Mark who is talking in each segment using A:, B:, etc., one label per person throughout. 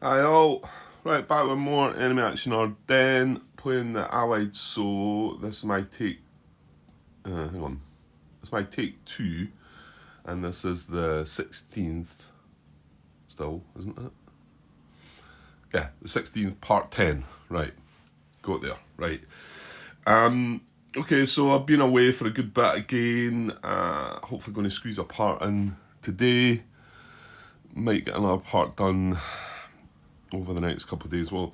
A: Hi all. Right, back with more enemy action Ardennes, playing the Allied. So this is my take. Hang on. This is my take 2, and this is the 16th. Still, isn't it? Yeah, the 16th, part 10. Right, got there. Right. Okay, so I've been away for a good bit again. Hopefully, going to squeeze a part in today. Might get another part done over the next couple of days. We'll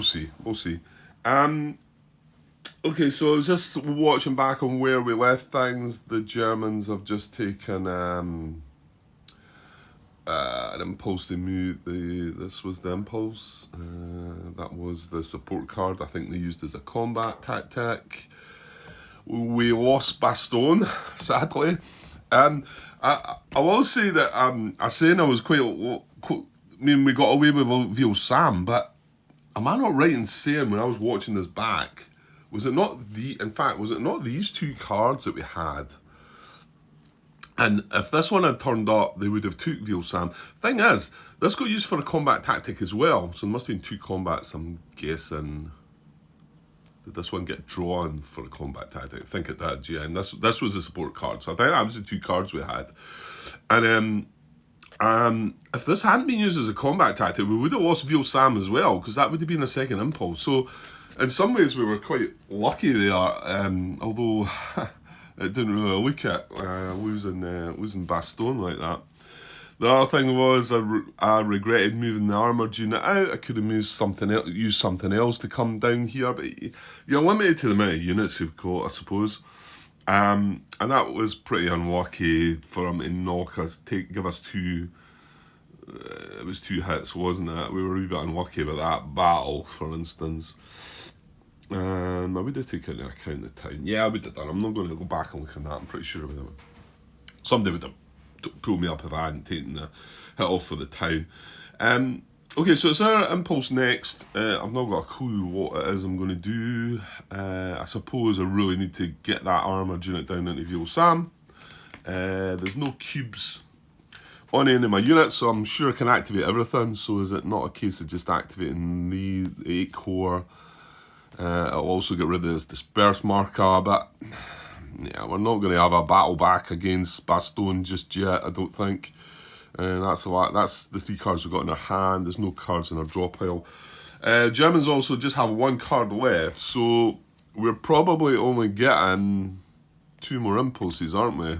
A: see. We'll see. Okay, so I was just watching back on where we left things. The Germans have just taken an impulse. They moved. This was the impulse. That was the support card. I think they used as a combat tactic. We lost Bastogne, sadly. I will say that I saying I was quite. I mean, we got away with Veal Sam, but am I not right in saying when I was watching this back, was it not these two cards that we had? And if this one had turned up, they would have took Veal Sam. Thing is, this got used for a combat tactic as well, so there must have been two combats, I'm guessing. Did this one get drawn for a combat tactic? I think it did, yeah. And this was a support card, so I think that was the two cards we had. And if this hadn't been used as a combat tactic, we would have lost Veal Sam as well, because that would have been a second impulse. So, in some ways, we were quite lucky there, although it didn't really look at losing Bastogne like that. The other thing was I regretted moving the armoured unit out. I could have used something else to come down here, but you're limited to the amount of units you've got, I suppose. And that was pretty unlucky for him to give us two. It was 2 hits, wasn't it? We were a wee bit unlucky about that battle, for instance. I would have taken into account the town. Yeah, I would have done. I'm not going to go back and look at that. I'm pretty sure somebody would have pulled me up if I hadn't taken the hit off for the town. Okay, so it's our impulse next. I've not got a clue what it is I'm going to do. I suppose I really need to get that armoured unit down into Veal Sam. There's no cubes on any of my units, so I'm sure I can activate everything. So is it not a case of just activating the 8 core? I'll also get rid of this disperse marker, but yeah, we're not going to have a battle back against Bastogne just yet, I don't think. That's the 3 cards we've got in our hand. There's no cards in our draw pile. Germans also just have 1 card left, so we're probably only getting 2 more impulses, aren't we?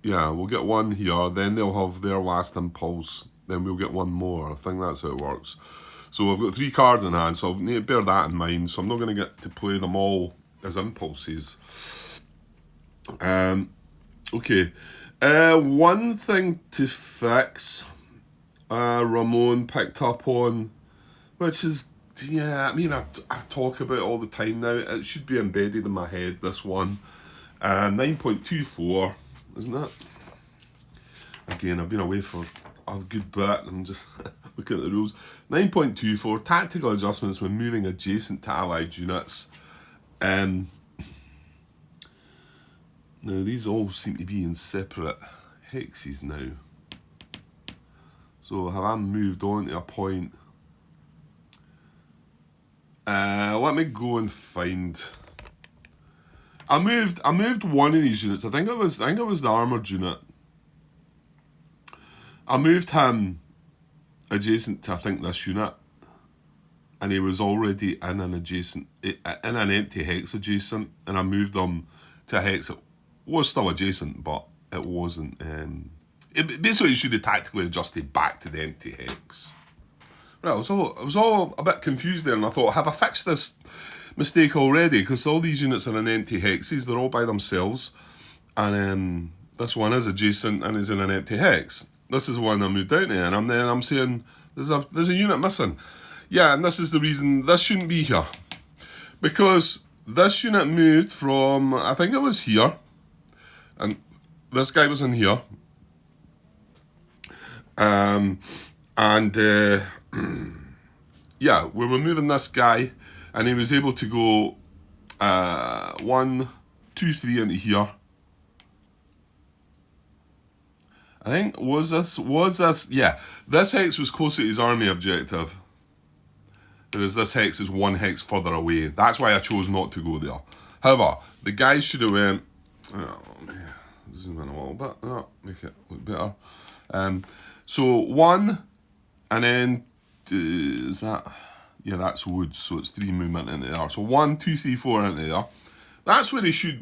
A: Yeah, we'll get 1 here, then they'll have their last impulse, then we'll get 1 more. I think that's how it works. So I've got 3 cards in hand, so I need to bear that in mind. So I'm not going to get to play them all as impulses. Okay. One thing to fix, Ramon picked up on, which is, yeah, I mean, I talk about it all the time now. It should be embedded in my head, this one. 9.24, isn't it? Again, I've been away for a good bit. I'm just looking at the rules. 9.24, tactical adjustments when moving adjacent to allied units. Now, these all seem to be in separate hexes now. So have I moved on to a point? Let me go and find. I moved one of these units. I think it was the armoured unit. I moved him adjacent to, I think, this unit, and he was already in an empty hex adjacent, and I moved him to a hex that was still adjacent, but it wasn't. Basically, you should have tactically adjusted back to the empty hex. Right, I was all a bit confused there, and I thought, have I fixed this mistake already? Because all these units are in empty hexes, they're all by themselves, and this one is adjacent and is in an empty hex. This is the one I moved down to, and I'm saying there's a unit missing. Yeah, and this is the reason this shouldn't be here, because this unit moved from, I think it was here, and this guy was in here, yeah, we were moving this guy, and he was able to go 1, 2, 3 into here. I think, was this, yeah. This hex was closer to his army objective. Whereas this hex is one hex further away. That's why I chose not to go there. However, the guy should have went, oh, zoom in a little bit, make it look better. So 1, and then, is that, yeah, that's woods, so it's 3 movement into there. So 1, 2, 3, 4 into there. That's where he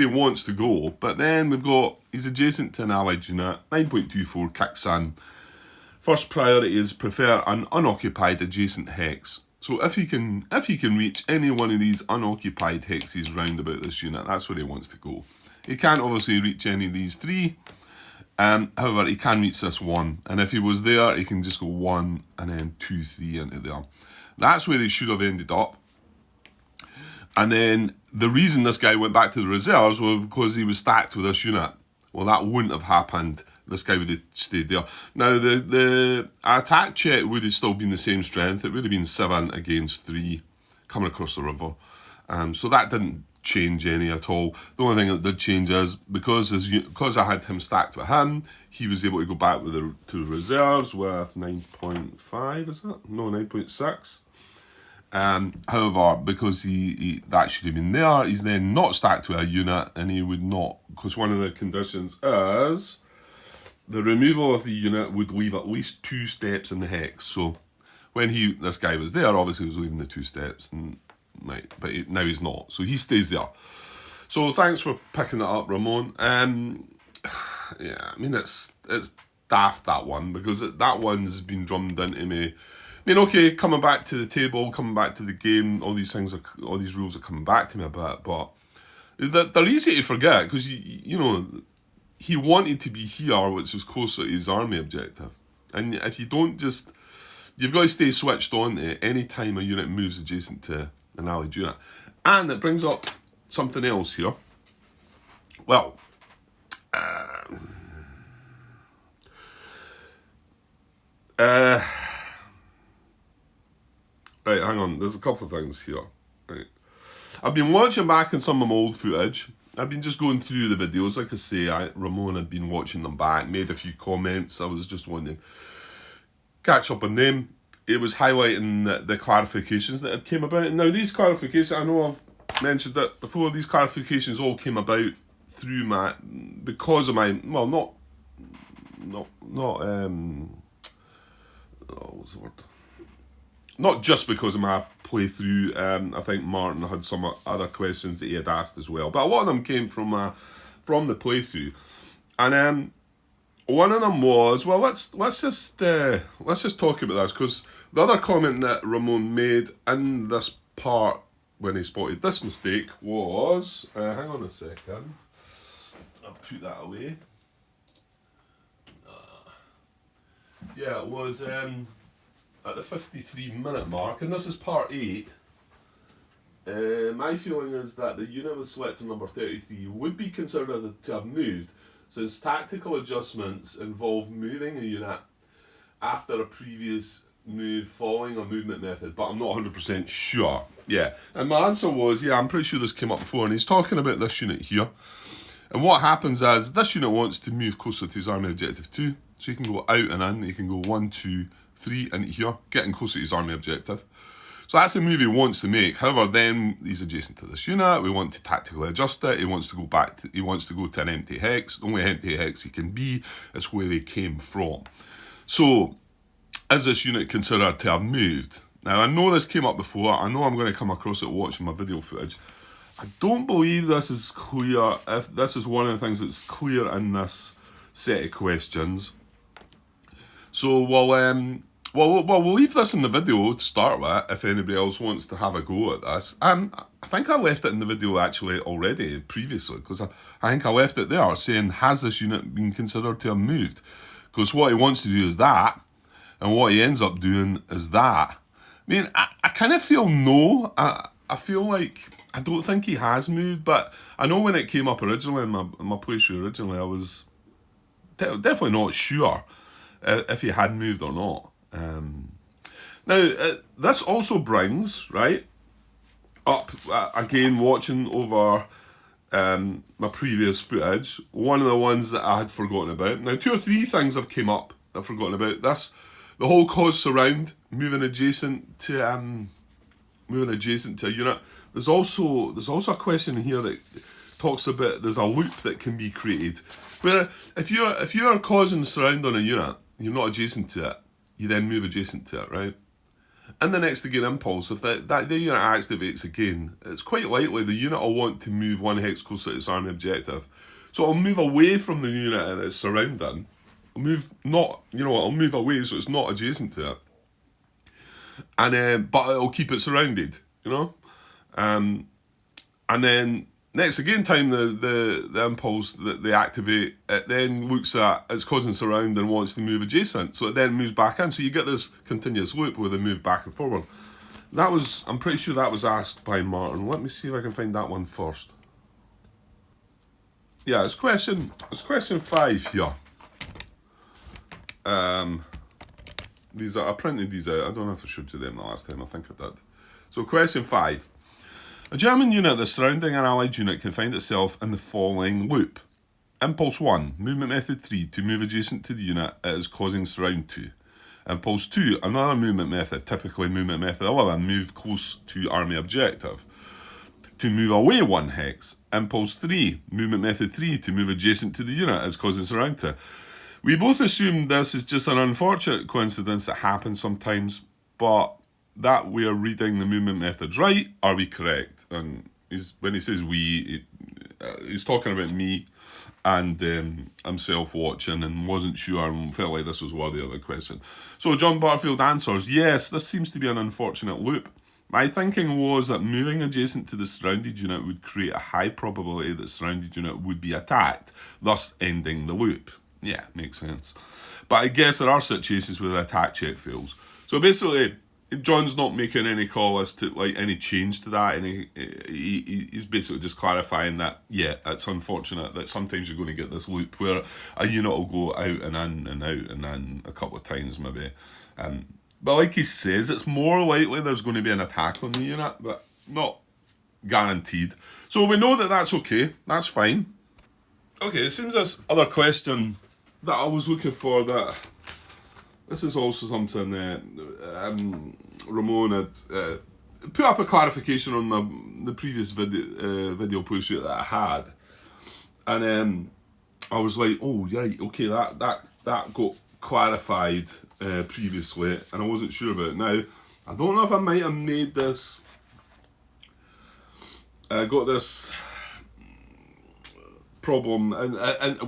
A: wants to go, but then we've got, he's adjacent to an allied unit, 9.24 kicks in. First priority is prefer an unoccupied adjacent hex. So if he can reach any one of these unoccupied hexes round about this unit, that's where he wants to go. He can't obviously reach any of these 3. However, he can reach this 1. And if he was there, he can just go 1 and then 2, 3 into there. That's where he should have ended up. And then the reason this guy went back to the reserves was because he was stacked with this unit. Well, that wouldn't have happened. This guy would have stayed there. Now, the attack check would have still been the same strength. It would have been 7 against 3 coming across the river. So that didn't change any at all. The only thing that did change is because I had him stacked with him, he was able to go back with to the reserves with 9.5, is it? No, 9.6. However, because he that should have been there, he's then not stacked with a unit, and he would not, because one of the conditions is the removal of the unit would leave at least 2 steps in the hex. So when this guy was there, obviously he was leaving the 2 steps, and but now he's not, so he stays there. So thanks for picking that up, Ramon. Yeah, I mean it's daft, that one, because that one's been drummed into me. I mean, okay, coming back to the table, coming back to the game, all these rules are coming back to me a bit, but they're easy to forget, because you know, he wanted to be here, which was closer to his army objective. And if you don't you've got to stay switched on to any time a unit moves adjacent to an allied unit. And it brings up something else here. Well, right, hang on. There's a couple of things here. Right, I've been watching back on some of my old footage. I've been just going through the videos. Like I say, Ramon had been watching them back, made a few comments. I was just wanting to catch up on them. It was highlighting the clarifications that had came about. And now these clarifications, I know I've mentioned it before, these clarifications all came about through because of my, well, what's the word? Not just because of my playthrough. I think Martin had some other questions that he had asked as well, but a lot of them came from the playthrough. And one of them was, well, let's just talk about this, because the other comment that Ramon made in this part when he spotted this mistake was, hang on a second, I'll put that away. Yeah, it was at the 53-minute mark, and this is part 8. My feeling is that the unit with selector number 33 would be considered to have moved, since tactical adjustments involve moving a unit after a previous move following a movement method, but I'm not 100% sure. Yeah, and my answer was, yeah, I'm pretty sure this came up before, and he's talking about this unit here. And what happens is, this unit wants to move closer to his army objective 2, so he can go out and in, he can go 1, 2, 3 into here, getting closer to his army objective. So that's the move he wants to make. However, then he's adjacent to this unit. We want to tactically adjust it. He wants to go to an empty hex. The only empty hex he can be is where he came from. So, is this unit considered to have moved? Now, I know this came up before. I know I'm going to come across it watching my video footage. I don't believe this is clear. If this is one of the things that's clear in this set of questions. So, we'll leave this in the video to start with, if anybody else wants to have a go at this. I think I left it in the video actually already previously, because I think I left it there saying, has this unit been considered to have moved? Because what he wants to do is that, and what he ends up doing is that. I mean, I kind of feel no. I feel like, I don't think he has moved, but I know when it came up originally in my playthrough originally, I was definitely not sure if he had moved or not. Now, this also brings, right, up, again, watching over my previous footage, one of the ones that I had forgotten about. Now, 2 or 3 things have came up that I've forgotten about. This, the whole cause surround, moving adjacent to a unit. There's also a question here that talks about there's a loop that can be created where if you're causing surround on a unit, you're not adjacent to it, you then move adjacent to it, right? And the next again impulse, if the unit activates again, it's quite likely the unit will want to move 1 hex closer to its army objective. So it'll move away from the unit that it's surrounding. It'll move away so it's not adjacent to it. And but it'll keep it surrounded, and then next again time the impulse that they activate, it then looks at it's causing surround and wants to move adjacent, so it then moves back in. So you get this continuous loop where they move back and forward. I'm pretty sure that was asked by Martin. Let me see if I can find that one first. Yeah, it's question 5 here. I printed these out. I don't know if I showed you them the last time. I think I did. So question 5. A German unit that's surrounding an Allied unit can find itself in the following loop. Impulse 1, movement method 3, to move adjacent to the unit it is causing surround to. Impulse 2, another movement method, typically movement method 11, move close to army objective. To move away 1 hex. Impulse 3, movement method 3, to move adjacent to the unit it is causing surround to. We both assume this is just an unfortunate coincidence that happens sometimes, but that we are reading the movement methods right, are we correct? And when he says we, he's talking about me, and I'm self-watching and wasn't sure and felt like this was worthy of a question. So John Butterfield answers, yes, this seems to be an unfortunate loop. My thinking was that moving adjacent to the surrounded unit would create a high probability that the surrounded unit would be attacked, thus ending the loop. Yeah, makes sense. But I guess there are situations where the attack check fails. So basically, John's not making any call as to any change to that, and he's basically just clarifying that, yeah, it's unfortunate that sometimes you're going to get this loop where a unit will go out and in and out and in a couple of times maybe. But like he says, it's more likely there's going to be an attack on the unit, but not guaranteed. So we know that that's okay, that's fine. Okay, it seems this other question that I was looking for, that this is also something Ramon had put up a clarification on the previous video push that I had, and I was like, oh right, okay, that got clarified previously, and I wasn't sure about it. Now, I don't know if I might have made this, got this problem and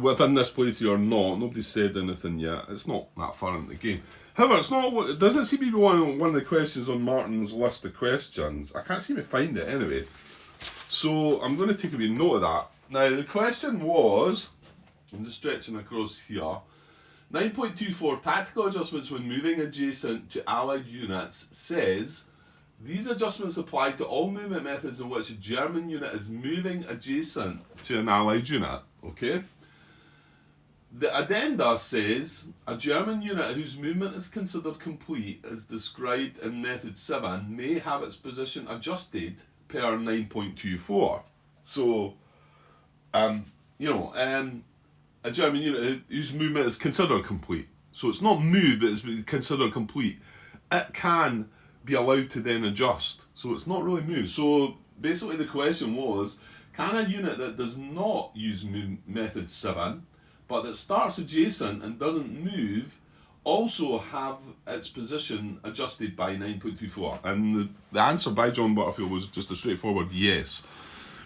A: within this playthrough or not. Nobody's said anything yet. It's not that far in the game. However, it doesn't seem to be one of the questions on Martin's list of questions. I can't seem to find it anyway. So I'm going to take a wee note of that. Now the question was, I'm just stretching across here, 9.24 tactical adjustments when moving adjacent to allied units says, these adjustments apply to all movement methods in which a German unit is moving adjacent to an allied unit, okay? The addenda says, a German unit whose movement is considered complete as described in method 7 may have its position adjusted per 9.24. So, a German unit whose movement is considered complete. So it's not moved, but it's considered complete. It can be allowed to then adjust. So it's not really moved. So basically the question was, can a unit that does not use method 7, but that starts adjacent and doesn't move, also have its position adjusted by 9.24? And the answer by John Butterfield was just a straightforward yes.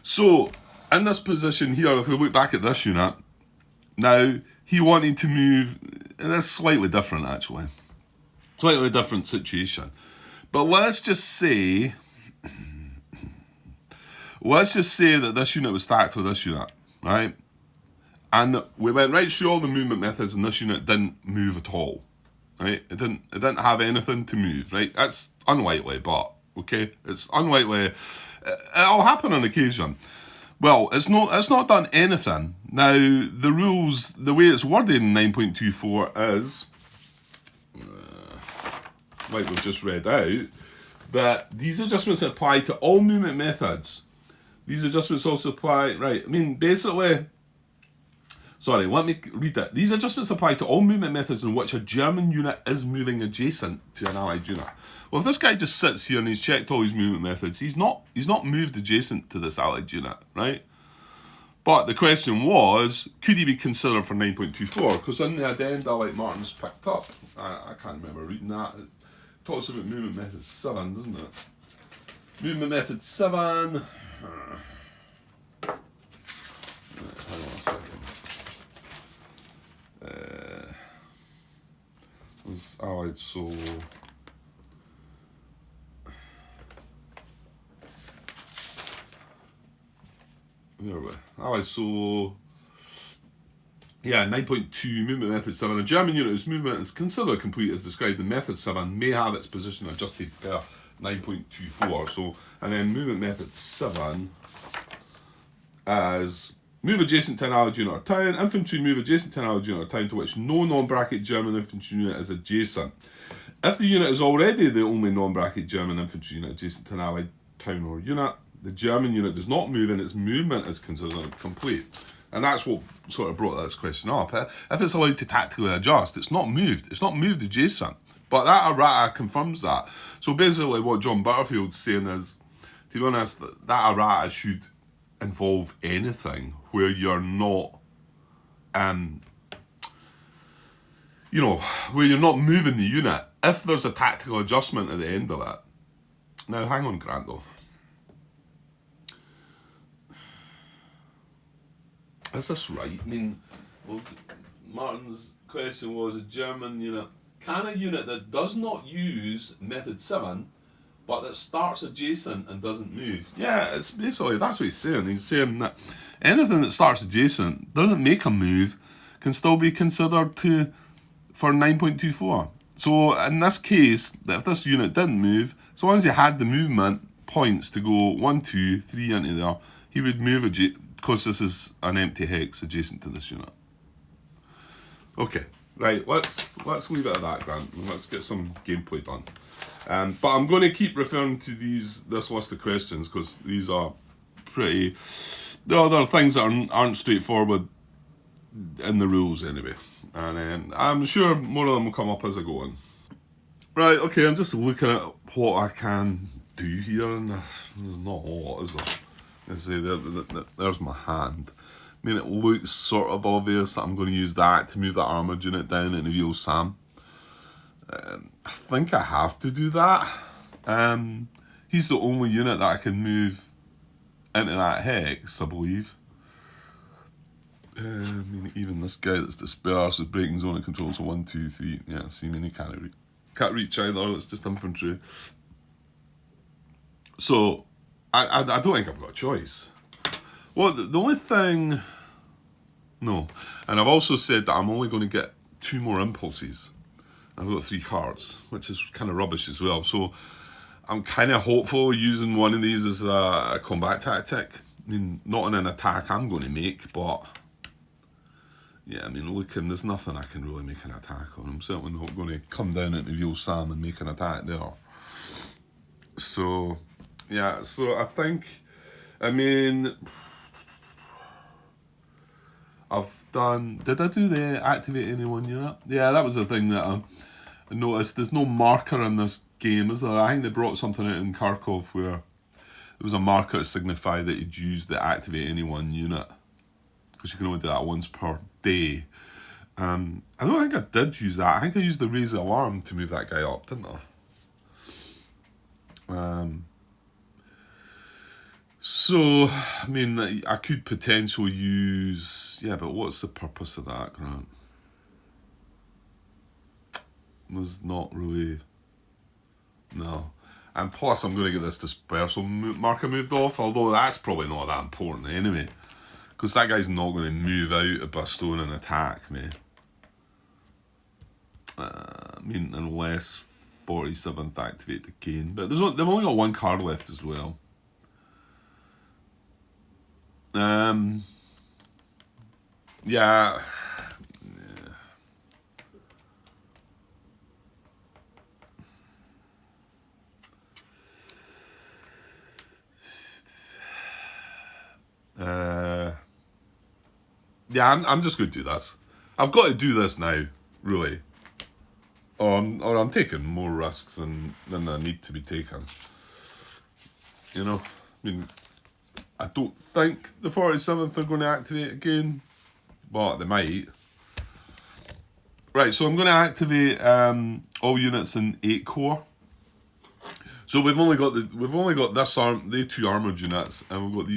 A: So in this position here, if we look back at this unit, now he wanted to move, and it's slightly different actually. Slightly different situation. But let's just say that this unit was stacked with this unit, right? And we went right through all the movement methods, and this unit didn't move at all, right? It didn't have anything to move, right? That's unlikely, but okay, it's unlikely. It'll happen on occasion. Well, it's not done anything. Now the rules, the way it's worded in 9.24 is, like we've just read out, that these adjustments apply to all movement methods. These adjustments also apply, right, I mean, basically, sorry, let me read that. These adjustments apply to all movement methods in which a German unit is moving adjacent to an Allied unit. Well, if this guy just sits here and he's checked all his movement methods, he's not moved adjacent to this Allied unit, right? But the question was, could he be considered for 9.24? Because in the addenda, like Martin's picked up, I can't remember reading that. It talks about movement method 7, doesn't it? Movement method 7. Hang on a second. Was Allied, so. Where are we? Alright, so yeah, 9.2 movement method 7. A German unit whose movement is considered complete as described in method 7 may have its position adjusted per 9.24. So, and then movement method 7 as move adjacent to an Allied unit or town. Infantry move adjacent to an Allied unit or town to which no non-bracket German infantry unit is adjacent. If the unit is already the only non-bracket German infantry unit adjacent to an Allied town or unit, the German unit does not move and its movement is considered complete. And that's what sort of brought this question up. If it's allowed to tactically adjust, it's not moved. It's not moved adjacent. But that errata confirms that. So basically what John Butterfield's saying is, to be honest, that errata should involve anything where you're not, where you're not moving the unit. If there's a tactical adjustment at the end of it. Now, hang on, Grant, though. Is this right? I mean, well, Martin's question was a German unit. Can a unit that does not use method 7, but that starts adjacent and doesn't move? Yeah, it's basically, that's what he's saying. He's saying that anything that starts adjacent, doesn't make a move, can still be considered for 9.24. So in this case, if this unit didn't move, as long as he had the movement points to go 1, 2, 3 into there, he would move because this is an empty hex adjacent to this unit. Okay, right, let's leave it at that, Grant, and let's get some gameplay done. But I'm going to keep referring to this list of questions because these are pretty. There are things that aren't straightforward in the rules anyway, and I'm sure more of them will come up as I go on. Right, okay, I'm just looking at what I can do here, and there's not a lot, is there? There's my hand. I mean, it looks sort of obvious that I'm going to use that to move that armoured unit down and reveal Sam. I think I have to do that. He's the only unit that I can move into that hex, I believe. I mean, even this guy that's dispersed is breaking zone and control, so 1, 2, 3. Yeah, see, I mean, he can't reach either, it's just infantry. So, I don't think I've got a choice. Well, the only thing... No. And I've also said that I'm only going to get 2 more impulses. I've got 3 cards, which is kind of rubbish as well. So I'm kind of hopeful using one of these as a combat tactic. I mean, not in an attack I'm going to make, but... Yeah, I mean, there's nothing I can really make an attack on. I'm certainly not going to come down into Veal Sam and make an attack there. So... Yeah, so I think, I mean, I've done, did I do the activate anyone unit? Yeah, that was the thing that I noticed. There's no marker in this game, is there? I think they brought something out in Kharkov where there was a marker to signify that you'd use the activate anyone unit. Because you can only do that once per day. I don't think I did use that. I think I used the raise the alarm to move that guy up, didn't I? So, I mean, I could potentially use... Yeah, but what's the purpose of that, Grant? Was not really... No. And plus, I'm going to get this dispersal marker moved off, although that's probably not that important anyway. Because that guy's not going to move out of Bastogne and attack me. I mean, unless 47th activate the cane. But they've only got 1 card left as well. Yeah. Yeah, I'm just going to do this. I've got to do this now, really. Or I'm taking more risks than I need to be taking. You know? I mean, I don't think the 47th are going to activate again, but they might. Right, so I'm going to activate all units in 8 core. So we've only got the 2 armoured units, and we've got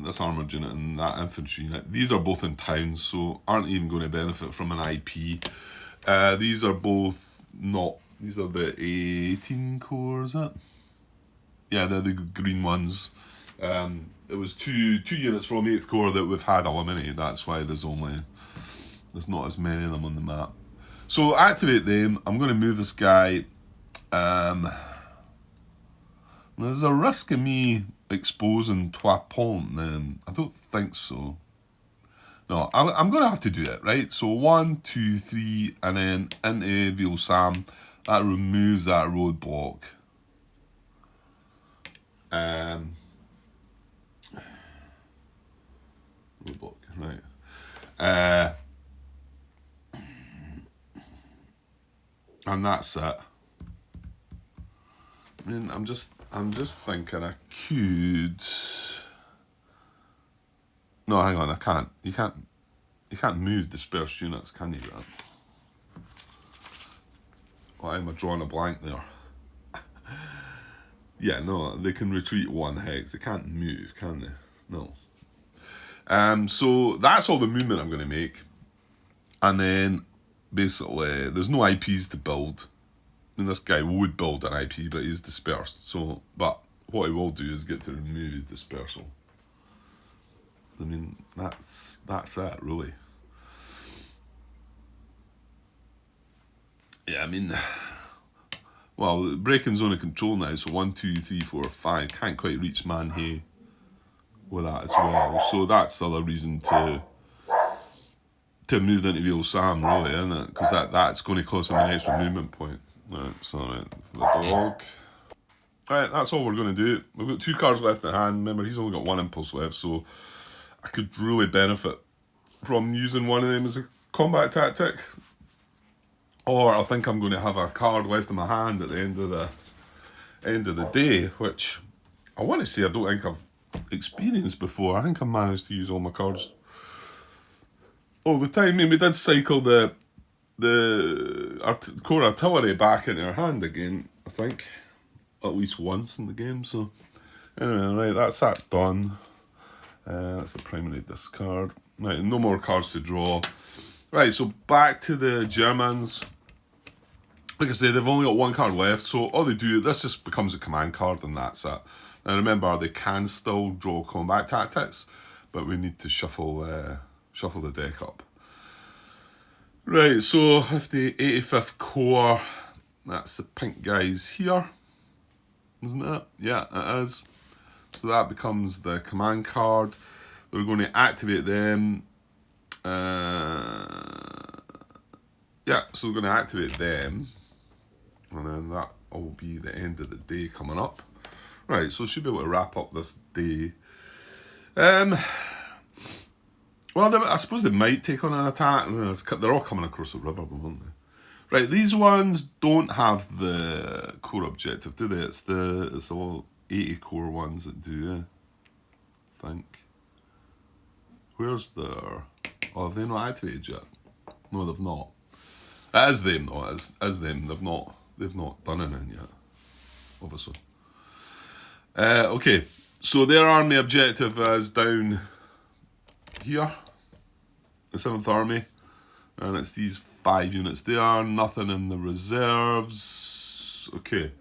A: this armoured unit and that infantry unit. These are both in town, so aren't even going to benefit from an IP. These are both not. These are the 18 core, is it? Yeah, they're the green ones. It was two units from 8th core that we've had eliminated. That's why there's not as many of them on the map. So activate them. I'm going to move this guy. There's a risk of me exposing Trois Ponts then. I don't think so. No, I'm going to have to do it, right? So 1, 2, 3, and then into Ville Sam. That removes that roadblock. Roadblock, right. And that's it. I mean, I'm just thinking I could. No, hang on, I can't. You can't move dispersed units, can you, Grant? Why am I drawing a blank there? Yeah, no, they can retreat 1 hex. They can't move, can they? No. So that's all the movement I'm going to make. And then, basically, there's no IPs to build. I mean, this guy would build an IP, but he's dispersed. So, but what he will do is get to remove his dispersal. I mean, that's it, really. Yeah, I mean, well, breaking zone of control now, so 1, 2, 3, 4, 5. Can't quite reach Manhay with that as well. So that's the other reason to move into Ville Sam, really, isn't it? Because that's going to cost him an extra movement point. Right, sorry for the dog. Right, that's all we're going to do. We've got 2 cards left in hand. Remember, he's only got 1 impulse left, so I could really benefit from using one of them as a combat tactic. Or I think I'm going to have a card left in my hand at the end of the day, which I want to say I don't think I've experienced before. I think I managed to use all my cards all the time. I mean, we did cycle the core artillery back into our hand again, I think, at least once in the game. So anyway, right, that's that done. That's a primary discard. Right, no more cards to draw. Right, so back to the Germans. Like I say, they've only got 1 card left, so all they do, this just becomes a command card and that's it. Now remember, they can still draw combat tactics, but we need to shuffle the deck up. Right, so if the 85th core, that's the pink guys here, isn't it? Yeah, it is. So that becomes the command card. We're going to activate them. Yeah, so we're going to activate them. And then that will be the end of the day coming up. Right, so should be able to wrap up this day. Well, I suppose they might take on an attack. They're all coming across the river, though, aren't they? Right, these ones don't have the core objective, do they? It's the all 80 core ones that do, I think. Where's their... Oh, have they not activated yet? No, they've not. It is them, though. It is them. They've not done anything yet, obviously. Okay, so their army objective is down here, the 7th Army, and it's these 5 units there, nothing in the reserves. Okay,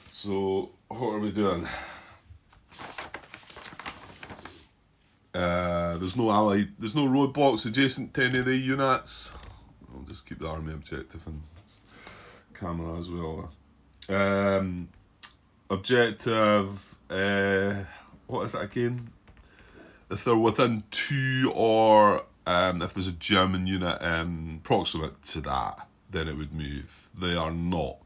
A: so what are we doing? There's no roadblocks adjacent to any of the units. I'll just keep the army objective and camera as well. Objective, what is it again? If they're within 2 or if there's a German unit proximate to that, then it would move. They are not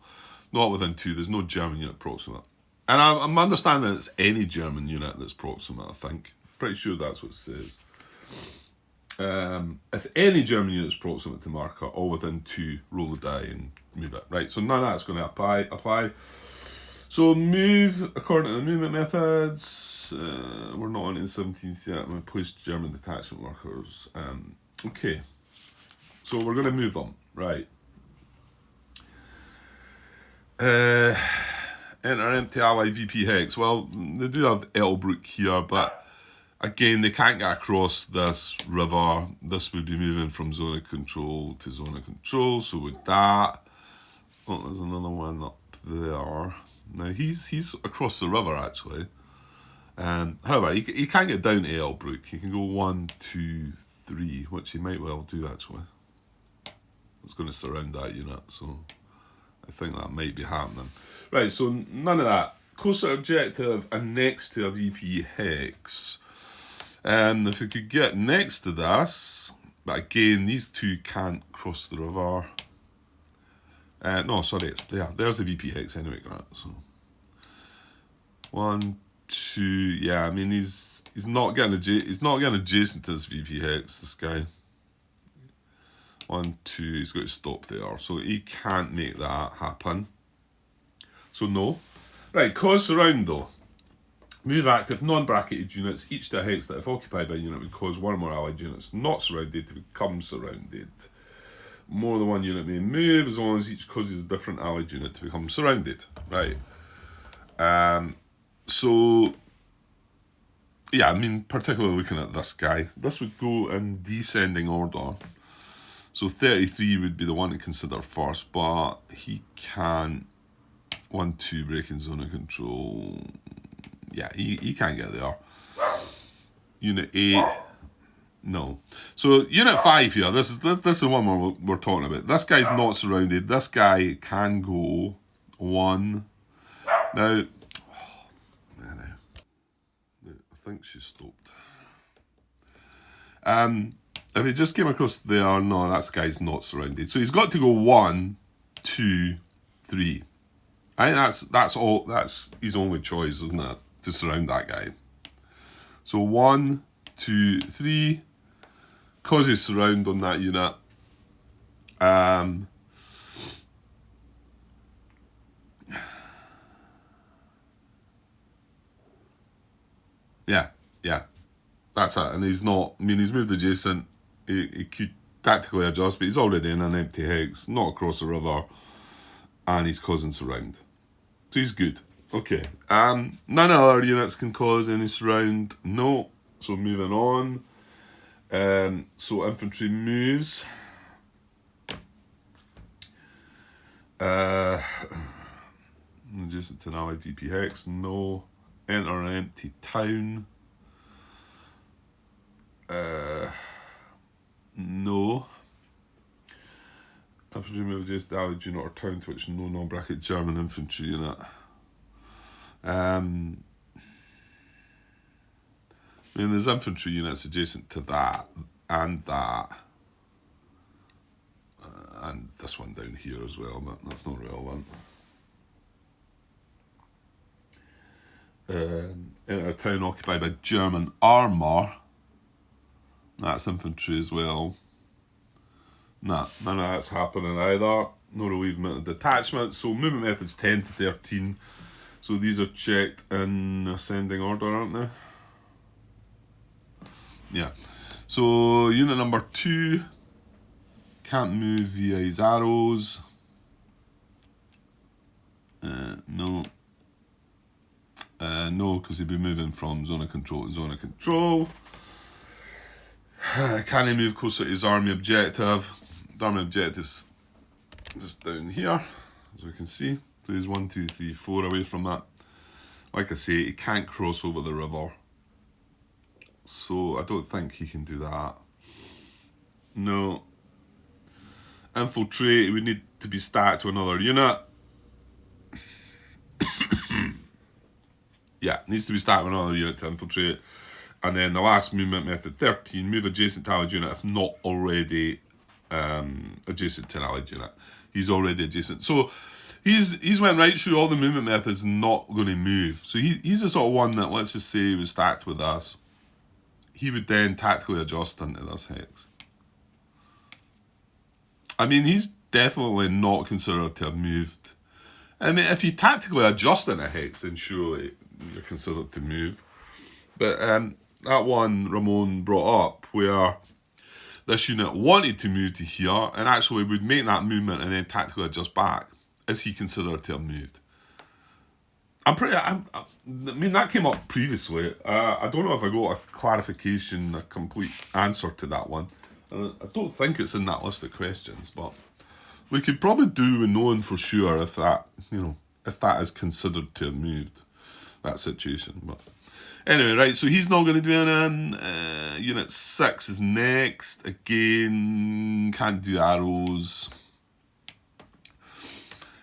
A: within 2. There's no German unit proximate. And I'm understanding it's any German unit that's proximate, I think. Pretty sure that's what it says. If any German unit is proximate to marker, all within 2, roll the die and move it. Right, so none of that's going to apply. So move according to the movement methods. We're not on in the 17th yet. I'm going to place German detachment markers. Okay, so we're going to move them. Right. Enter empty ally VP hex. Well, they do have Elbrook here, but again, they can't get across this river. This would be moving from zone of control to zone of control. So with that, oh, there's another one up there. Now he's across the river actually. However, he can't get down to Elbrook. He can go 1, 2, 3, which he might well do actually. It's going to surround that unit, so I think that might be happening. Right, so none of that. Closer objective and next to a VP hex. If we could get next to this, but again, these two can't cross the river. No, sorry, it's there. There's the VP hex anyway, Grant. So 1, 2, yeah. I mean, he's not getting adjacent to this VP hex. This guy. 1, 2. He's got to stop there, so he can't make that happen. So no. Right, cause surround though. Move active non-bracketed units, each to a hex that if occupied by a unit would cause one or more allied units not surrounded to become surrounded. More than one unit may move as long as each causes a different allied unit to become surrounded. Right. So, yeah, I mean, particularly looking at this guy, this would go in descending order. So 33 would be the one to consider first, but he can't. 1, 2, breaking zone of control. Yeah, he can't get there. Unit 8, no. So Unit 5 here, this is the one we're talking about. This guy's not surrounded. This guy can go 1. Now, I think she's stopped. If he just came across there, no, that guy's not surrounded. So he's got to go 1, 2, 3. I think that's his only choice, isn't it? To surround that guy. So 1, 2, 3. Cause he's surround on that unit. Yeah. That's it. And he's not, I mean, he's moved adjacent. He could tactically adjust, but he's already in an empty hex, not across the river, and he's causing surround. So he's good. Okay. None of the other units can cause any surround. No. So moving on. So infantry moves. Adjacent to an allied VP hex. No. Enter an empty town. No. Infantry move adjacent to allied unit or town to which no non-bracket German infantry unit. I mean, there's infantry units adjacent to that and that. And this one down here as well, but that's not relevant. Enter a town occupied by German armour. That's infantry as well. Nah, none of that's happening either. No relievement of detachment. So movement methods 10 to 13. So these are checked in ascending order, aren't they? Yeah. So unit number 2 can't move via his arrows. No. No, because he'd be moving from zone of control to zone of control. Can he move closer to his army objective? The army objective's just down here, as we can see. So he's 1, 2, 3, 4 away from that. Like I say, he can't cross over the river. So I don't think he can do that. No. Infiltrate, he would need to be stacked to another unit. Yeah, needs to be stacked with another unit to infiltrate. And then the last movement method 13, move adjacent to allied unit if not already adjacent to an allied unit. He's already adjacent. So he's went right through all the movement methods, not going to move. So he's the sort of one that, let's just say, was stacked with us. he would then tactically adjust into this hex. I mean, he's definitely not considered to have moved. I mean, if you tactically adjust in a hex, then surely you're considered to move. But that one Ramon brought up, where this unit wanted to move to here and actually would make that movement and then tactically adjust back, is he considered to have moved? I mean, that came up previously. I don't know if I got a clarification, a complete answer to that one. I don't think it's in that list of questions, but we could probably do with knowing for sure if that, if that is considered to have moved, that situation. But anyway, right, so he's not going to do anything. Unit 6 is next. Again, can't do arrows.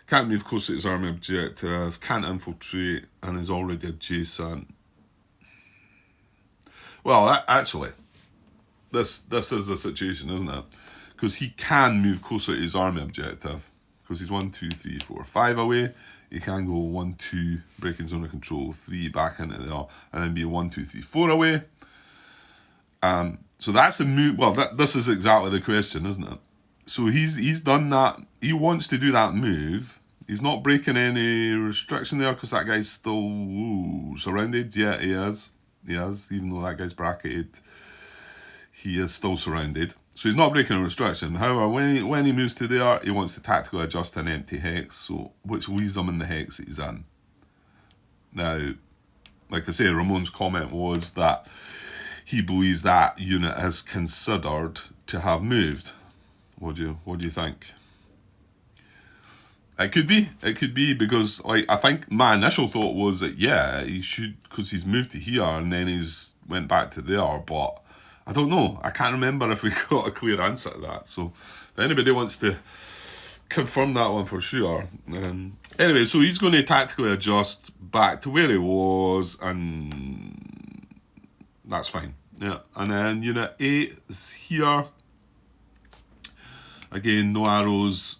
A: Can't move close to his army objective. Can't infiltrate and is already adjacent. Well, actually, this is the situation, isn't it? Because he can move closer to his army objective. Because he's 1, 2, 3, 4, 5 away. He can go 1, 2, breaking zone of control, 3 back into there, and then be 1, 2, 3, 4 away. So that's the move. Well, this is exactly the question, isn't it? So he's done that. He wants to do that move. He's not breaking any restriction there because that guy's still surrounded. Yeah, he is. He is. Even though that guy's bracketed, he is still surrounded. So he's not breaking a restriction. However, when he moves to there, he wants to tactically adjust an empty hex, so which leaves him in the hex that he's in. Now, like I say, Ramon's comment was that he believes that unit is considered to have moved. What do you think? It could be because I think my initial thought was that yeah, he should, because he's moved to here and then he's went back to there, but I don't know. I can't remember if we got a clear answer to that. So if anybody wants to confirm that one for sure. Anyway, so he's going to tactically adjust back to where he was, and that's fine. Yeah, and then unit 8 is here. Again, no arrows.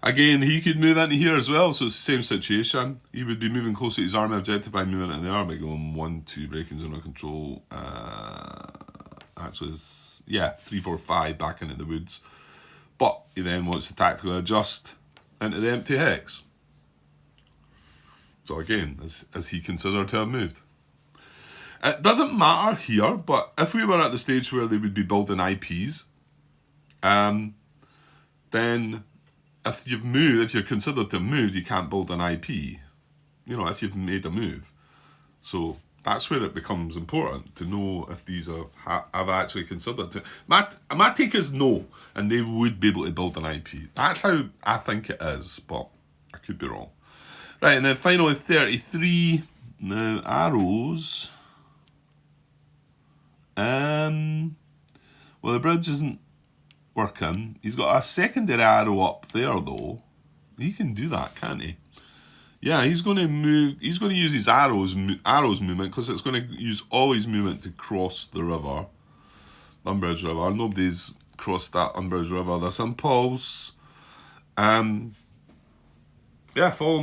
A: Again, he could move into here as well, so it's the same situation. He would be moving closer to his army objective by moving into there, by going 1, 2, breaking zone of control. Actually, it's, 3, 4, 5 back into the woods. But he then wants to tactically adjust into the empty hex. So again, is he considered to have moved? It doesn't matter here, but if we were at the stage where they would be building IPs, then if you're considered to have moved, you can't build an IP. If you've made a move. So that's where it becomes important to know if these have actually considered to. My take is no, and they would be able to build an IP. That's how I think it is, but I could be wrong. Right, and then finally 33. Now arrows. Well, the bridge isn't working. He's got a secondary arrow up there though. He can do that, can't he? Yeah, he's going to move. He's going to use his arrows movement, because it's going to use all his movement to cross the river, Umbridge River. Nobody's crossed that Umbridge River. This impulse. Follow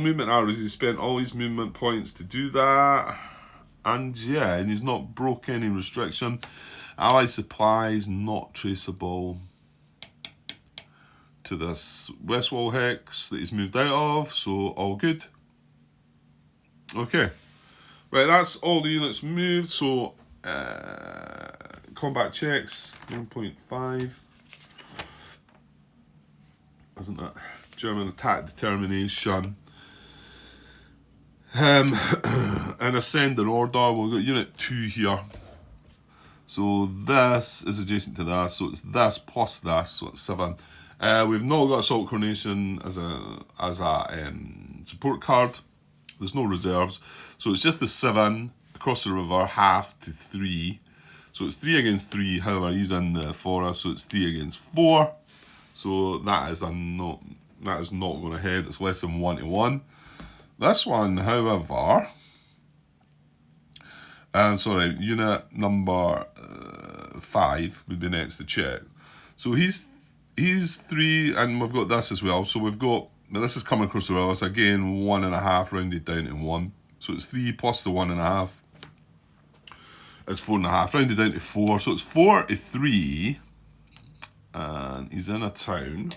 A: movement arrows. He spent all his movement points to do that, and he's not broke any restriction. Ally supplies not traceable to this west wall hex that he's moved out of, so all good. Okay, right, that's all the units moved. So combat checks 1.5, isn't it? German attack determination. In ascending order, we've got unit 2 here. So this is adjacent to this, so it's this plus this, so it's 7. We've not got Assault Coronation as a support card. There's no reserves, so it's just the 7 across the river, half to 3. So it's 3 against 3. However, he's in the forest, so it's 3 against 4. So that is not going to head. It's less than 1 to 1. This one, however, unit number 5 would be next to check. So he's 3, and we've got this as well. So we've got, this is coming across the river. So again, 1.5 rounded down to 1. So it's 3 plus the 1.5. It's 4.5, rounded down to 4. So it's 4 to 3. And he's in a town.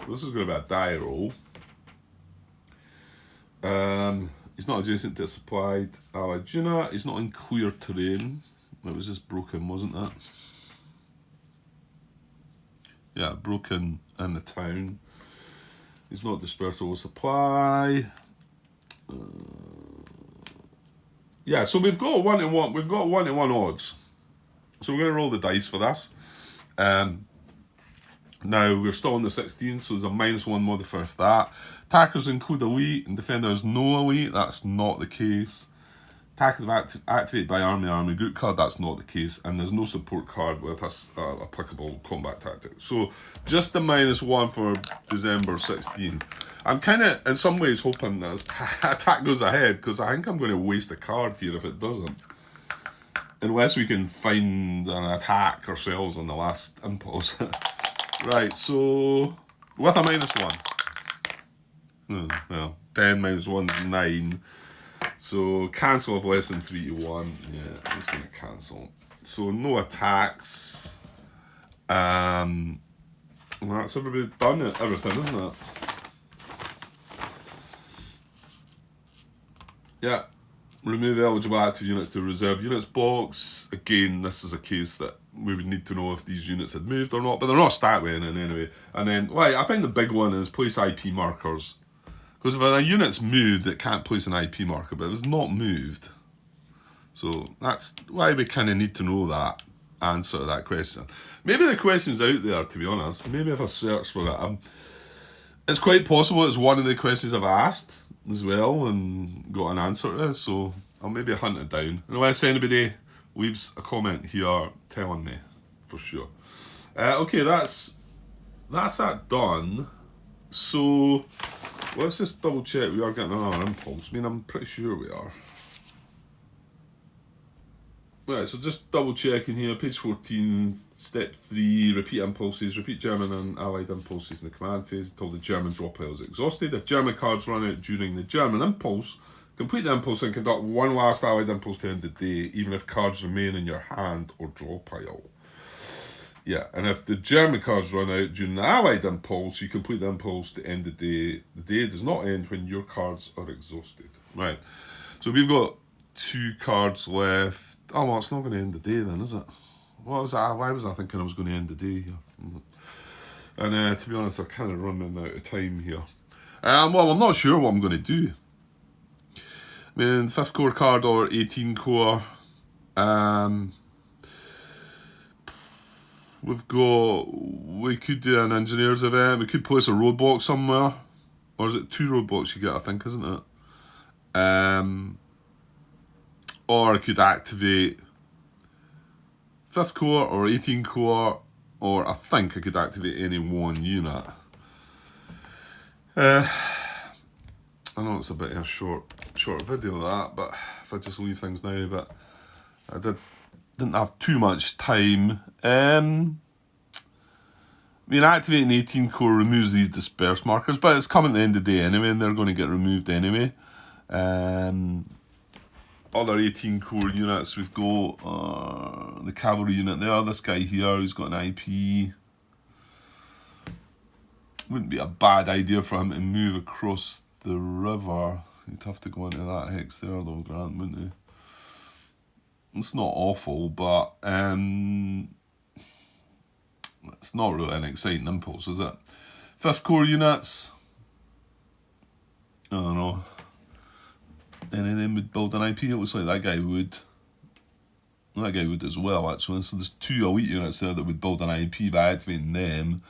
A: This is going to be a die roll. He's not adjacent to a supplied allied unit. He's not in clear terrain. It was just broken, wasn't it? Yeah, broken in the town. He's not dispersed or supply. Yeah, so we've got 1-to-1. We've got 1-to-1 odds. So we're going to roll the dice for this. Now we're still on the 16th, so there's a -1 modifier for that. Attackers include elite and defenders no elite. That's not the case. Attack activated by army group card. That's not the case, and there's no support card with a applicable combat tactic. So just the -1 for December 16. I'm kind of in some ways hoping this attack goes ahead, because I think I'm going to waste a card here if it doesn't. Unless we can find an attack ourselves on the last impulse. Right, so with a -1. Well, 10 -1 is 9. So cancel of less than 3 to 1. Yeah, I'm just going to cancel. So no attacks. Well, that's everybody done it, everything, isn't it? Yeah. Remove eligible active units to reserve units box. Again, this is a case that we would need to know if these units had moved or not, but they're not stat weighing in anyway. And then, well, I think the big one is place IP markers. Because if a unit's moved, it can't place an IP marker, but it was not moved. So that's why we kind of need to know that answer to that question. Maybe the question's out there, to be honest. Maybe if I search for it. It's quite possible it's one of the questions I've asked as well and got an answer to it, so I'll maybe hunt it down. Unless anybody leaves a comment here telling me for sure. Okay, that's that done. So let's just double check we are getting another impulse. I mean, I'm pretty sure we are. Right, so just double checking here, page 14, step 3, repeat impulses, repeat German and Allied impulses in the command phase until the German draw pile is exhausted. If German cards run out during the German impulse, complete the impulse and conduct one last Allied impulse to end the day, even if cards remain in your hand or draw pile. Yeah, and if the German cards run out during the Allied impulse, you complete the impulse to end the day. The day does not end when your cards are exhausted. Right, so we've got 2 cards left. Oh, well, it's not going to end the day then, is it? What was that? Why was I thinking I was going to end the day here? And to be honest, I'm kind of running out of time here. Well, I'm not sure what I'm going to do. I mean, 5th core card or 18 core. We could do an engineers event. We could place a roadblock somewhere. Or is it 2 roadblocks you get, I think, isn't it? Or I could activate 5th core or 18 core, or I think I could activate any one unit. I know it's a bit of a short video of that, but if I just leave things now, but I didn't have too much time. I mean, activating 18 core removes these disperse markers, but it's coming at the end of the day anyway, and they're going to get removed anyway. Other 18 core units, we've got the cavalry unit there, this guy here who's got an IP. Wouldn't be a bad idea for him to move across the river. He'd have to go into that hex there though, Grant, wouldn't he? It's not awful, but it's not really an exciting impulse, is it? 5th core units, I don't know. Any of them would build an IP. It looks like that guy would. That guy would as well, actually. So there's 2 elite units there that would build an IP by activating them.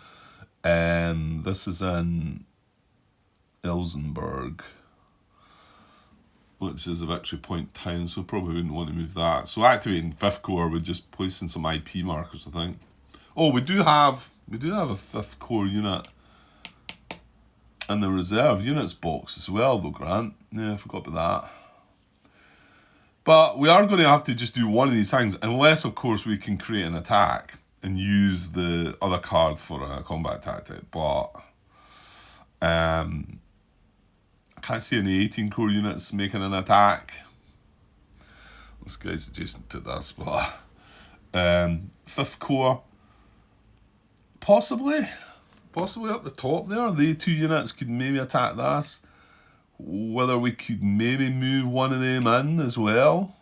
A: This is in Elsenberg, which is a victory point town, so probably wouldn't want to move that. So activating 5th core would just place in some IP markers, I think. Oh, we do have a 5th core unit in the reserve units box as well, though, Grant. Yeah, I forgot about that. But we are going to have to just do one of these things, unless, of course, we can create an attack and use the other card for a combat tactic. But I can't see any 18 core units making an attack. This guy's adjacent to this, but fifth core, possibly up the top there. The two units could maybe attack this. Whether we could maybe move one of them in as well.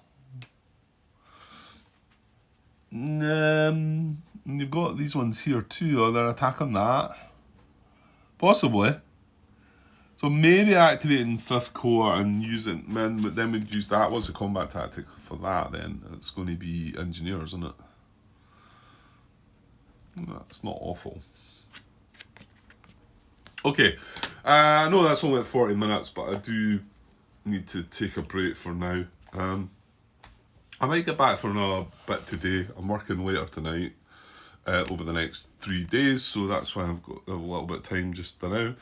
A: You've got these ones here too. They're attacking that. Possibly. So maybe activating fifth core and using but then we'd use that. What's the combat tactic for that then? It's going to be engineers, isn't it? That's not awful. Okay, I know that's only at 40 minutes, but I do need to take a break for now. I might get back for another bit today. I'm working later tonight, over the next 3 days, so that's why I've got a little bit of time just now.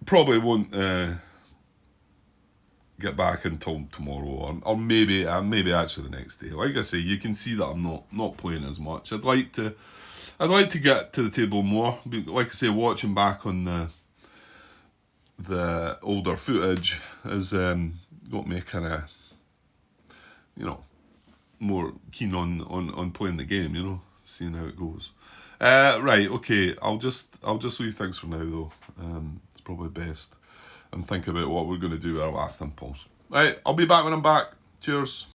A: Probably won't get back until tomorrow, or maybe actually the next day. Like I say, you can see that I'm not playing as much. I'd like to get to the table more. Like I say, watching back on the older footage has got me kind of, more keen on playing the game. Seeing how it goes. Right, okay. I'll just leave things for now though. It's probably best, and think about what we're going to do with our last impulse. Right, I'll be back when I'm back. Cheers.